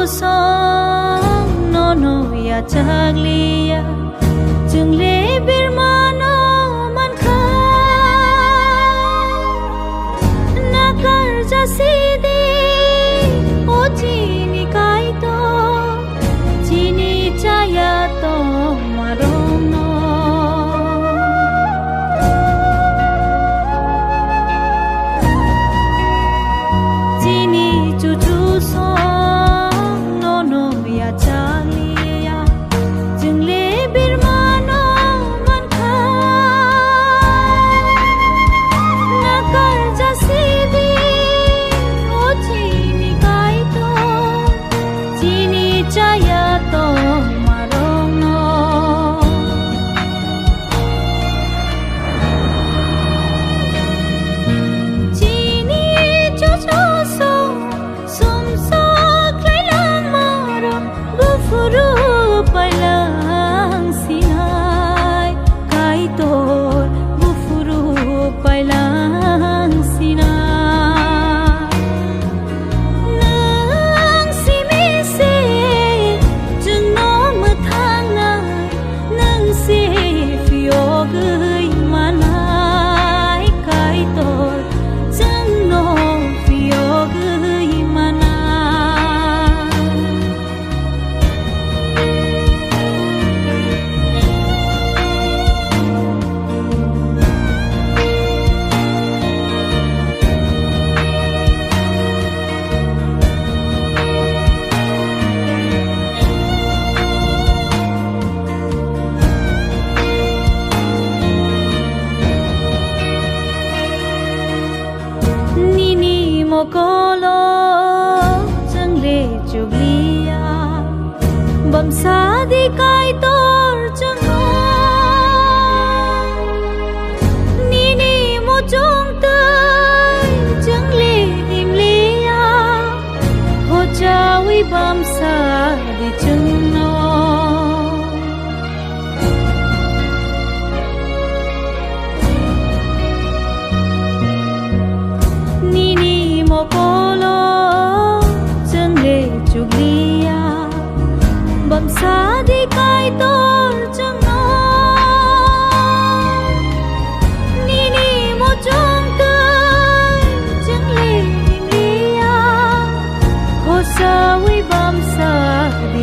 song no no ya chaglia chung le bir mano man kha na kar jasi de o chini kai to chini chaya to marong no chini chu chu song no no ya chaglia chung le bir mano man kha na kar jasi de o chini kai to chini chaya to marong no chini chu chu song sum sa klai lang maro bu furu pailang sinai kai to bu furu pailang sinai nang si mi se chung no ma thang nai nang se fio gơi manai kai to chung no fio gơi manai nini mokolo chung le chuglia bam sa di kai tor chung no nini mo chung tai chung le him le ya ho cha wi bam sa di chung no nini mokolo chung le chuglia bam sa di kai tor chung no nini mo chung tai chung le him le ya ho sa wi bam sa di